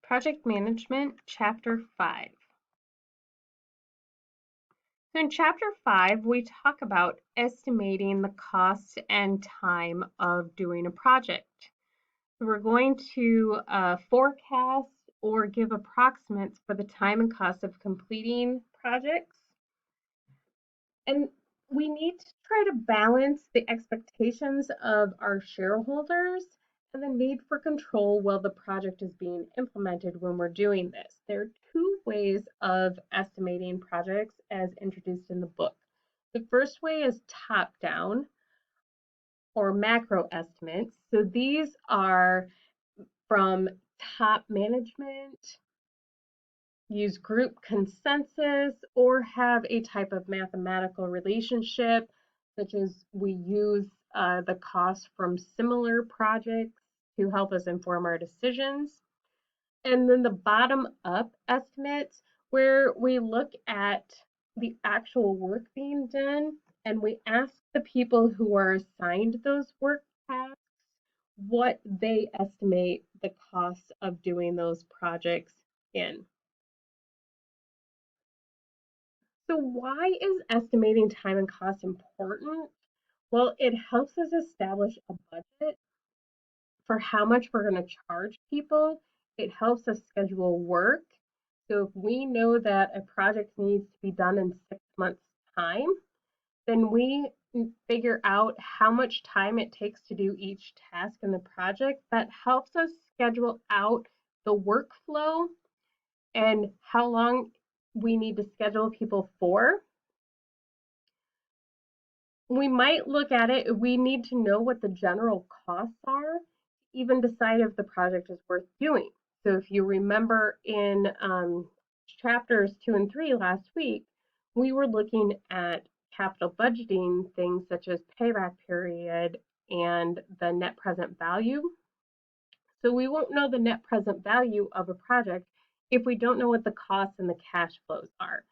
Project Management, Chapter 5. So in Chapter 5, we talk about estimating the cost and time of doing a project. So we're going to forecast or give approximates for the time and cost of completing projects. And we need to try to balance the expectations of our shareholders and the need for control while the project is being implemented when we're doing this. There are two ways of estimating projects as introduced in the book. The first way is top-down or macro estimates. So these are from top management, use group consensus, or have a type of mathematical relationship, such as we use the cost from similar projects to help us inform our decisions. And then the bottom up estimates, where we look at the actual work being done and we ask the people who are assigned those work tasks what they estimate the cost of doing those projects in. So why is estimating time and cost important? Well, it helps us establish a budget for how much we're going to charge people. It helps us schedule work. So if we know that a project needs to be done in 6 months' time, then we figure out how much time it takes to do each task in the project. That helps us schedule out the workflow and how long we need to schedule people for. We might look at it, we need to know what the general costs are, even decide if the project is worth doing. So if you remember in chapters 2 and 3 last week, we were looking at capital budgeting, things such as payback period and the net present value. So we won't know the net present value of a project if we don't know what the costs and the cash flows are.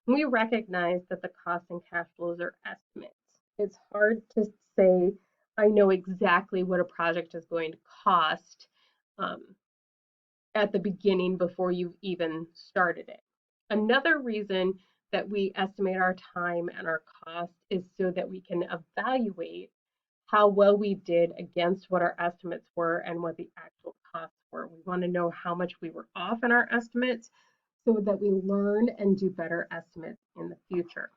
We recognize that the costs and cash flows are estimates. It's hard to say, I know exactly what a project is going to cost at the beginning before you've even started it. Another reason that we estimate our time and our cost is so that we can evaluate how well we did against what our estimates were and what the actual costs were. We want to know how much we were off in our estimates so that we learn and do better estimates in the future.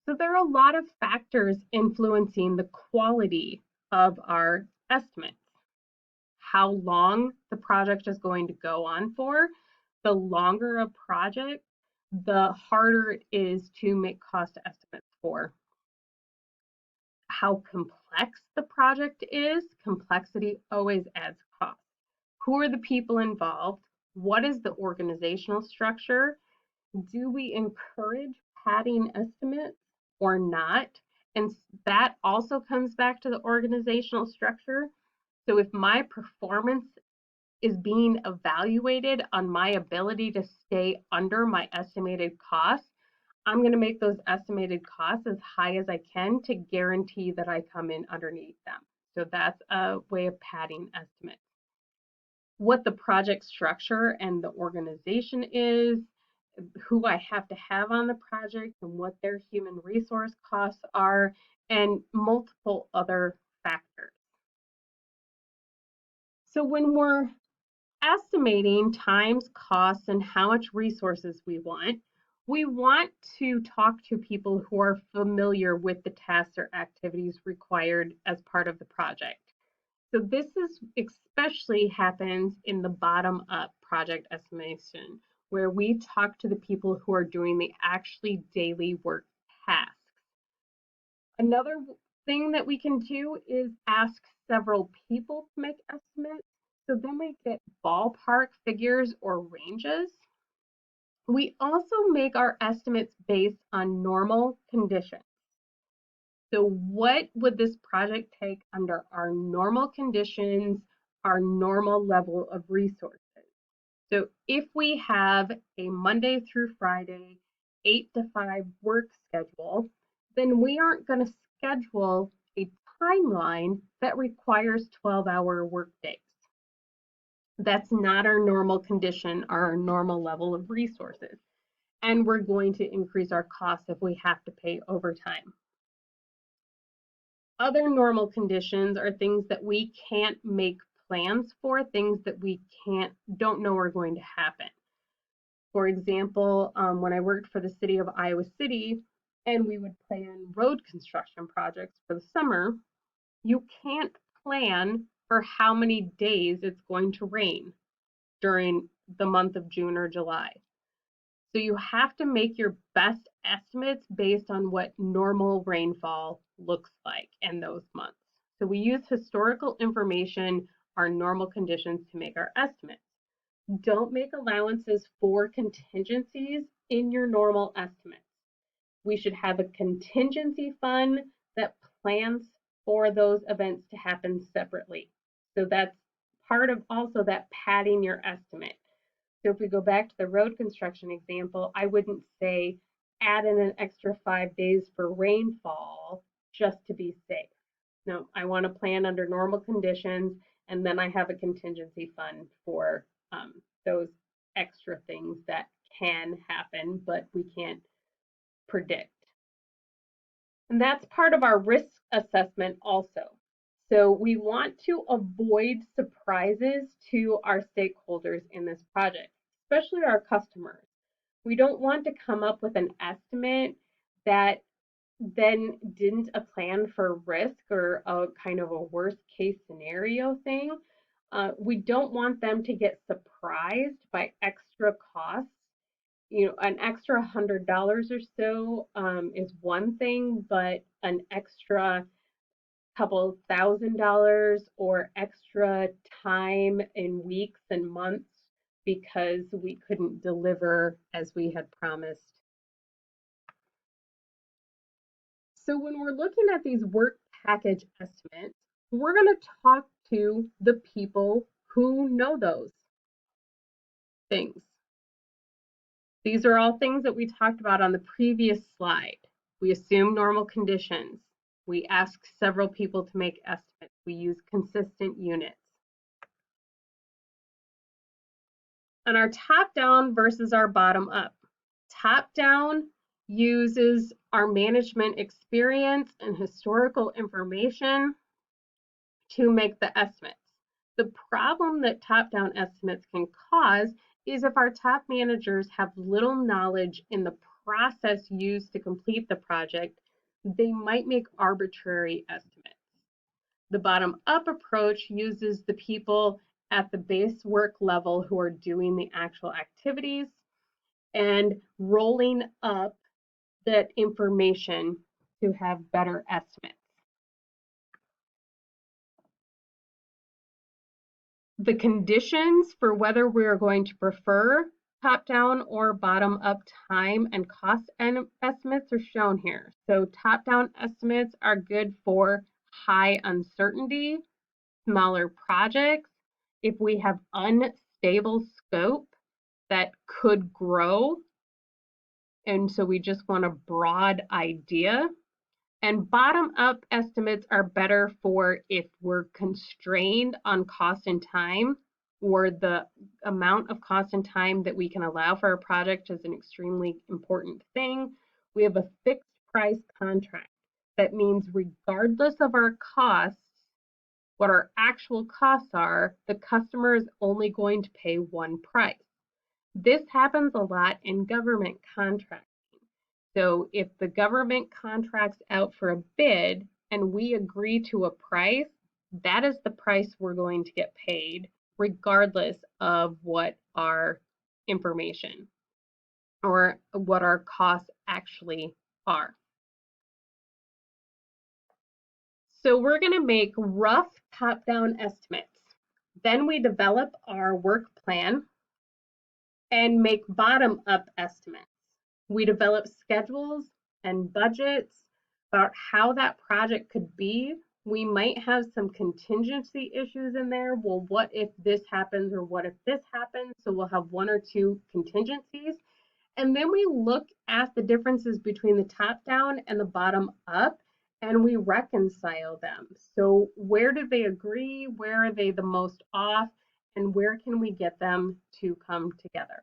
So there are a lot of factors influencing the quality of our estimates. How long the project is going to go on for. The longer a project, the harder it is to make cost estimates for. How complex the project is. Complexity always adds cost. Who are the people involved? What is the organizational structure? Do we encourage padding estimates or not? And that also comes back to the organizational structure. So if my performance is being evaluated on my ability to stay under my estimated costs, I'm going to make those estimated costs as high as I can to guarantee that I come in underneath them. So that's a way of padding estimates. What the project structure and the organization is, who I have to have on the project and what their human resource costs are, and multiple other factors. So when we're estimating times, costs, and how much resources we want to talk to people who are familiar with the tasks or activities required as part of the project. So this is especially happens in the bottom up project estimation, where we talk to the people who are doing the actually daily work tasks. Another thing that we can do is ask several people to make estimates. So then we get ballpark figures or ranges. We also make our estimates based on normal conditions. So what would this project take under our normal conditions, our normal level of resources? So if we have a Monday through Friday, 8 to 5 work schedule, then we aren't going to schedule a timeline that requires 12-hour work days. That's not our normal condition, our normal level of resources. And we're going to increase our costs if we have to pay overtime. Other normal conditions are things that we can't make plans for, things that we don't know are going to happen. For example, when I worked for the city of Iowa City and we would plan road construction projects for the summer, you can't plan for how many days it's going to rain during the month of June or July. So you have to make your best estimates based on what normal rainfall looks like in those months. So we use historical information, our normal conditions, to make our estimates. Don't make allowances for contingencies in your normal estimates. We should have a contingency fund that plans for those events to happen separately. So that's part of also that padding your estimate. So if we go back to the road construction example, I wouldn't say add in an extra 5 days for rainfall just to be safe. No, I want to plan under normal conditions, and then I have a contingency fund for those extra things that can happen, but we can't predict. And that's part of our risk assessment also. So we want to avoid surprises to our stakeholders in this project, especially our customers. We don't want to come up with an estimate that then didn't a plan for risk or a kind of a worst case scenario thing. We don't want them to get surprised by extra costs. You know, an extra $100 or so is one thing, but an extra couple $1,000 or extra time in weeks and months because we couldn't deliver as we had promised. So when we're looking at these work package estimates, we're going to talk to the people who know those things. These are all things that we talked about on the previous slide. We assume normal conditions. We ask several people to make estimates. We use consistent units. And our top-down versus our bottom-up. Top-down uses our management experience and historical information to make the estimates. The problem that top-down estimates can cause is if our top managers have little knowledge in the process used to complete the project, they might make arbitrary estimates. The bottom-up approach uses the people at the base work level who are doing the actual activities and rolling up that information to have better estimates. The conditions for whether we're going to prefer top-down or bottom-up time and cost estimates are shown here. So top-down estimates are good for high uncertainty, smaller projects. If we have unstable scope that could grow, and so we just want a broad idea. And bottom-up estimates are better for if we're constrained on cost and time, or the amount of cost and time that we can allow for a project is an extremely important thing. We have a fixed price contract. That means regardless of our costs, what our actual costs are, the customer is only going to pay one price. This happens a lot in government contracts. So if the government contracts out for a bid and we agree to a price, that is the price we're going to get paid, regardless of what our information or what our costs actually are. So we're going to make rough top-down estimates. Then we develop our work plan and make bottom-up estimates. We develop schedules and budgets about how that project could be. We might have some contingency issues in there. Well, what if this happens or what if this happens? So we'll have one or two contingencies. And then we look at the differences between the top down and the bottom up and we reconcile them. So where did they agree? Where are they the most off? and where can we get them to come together?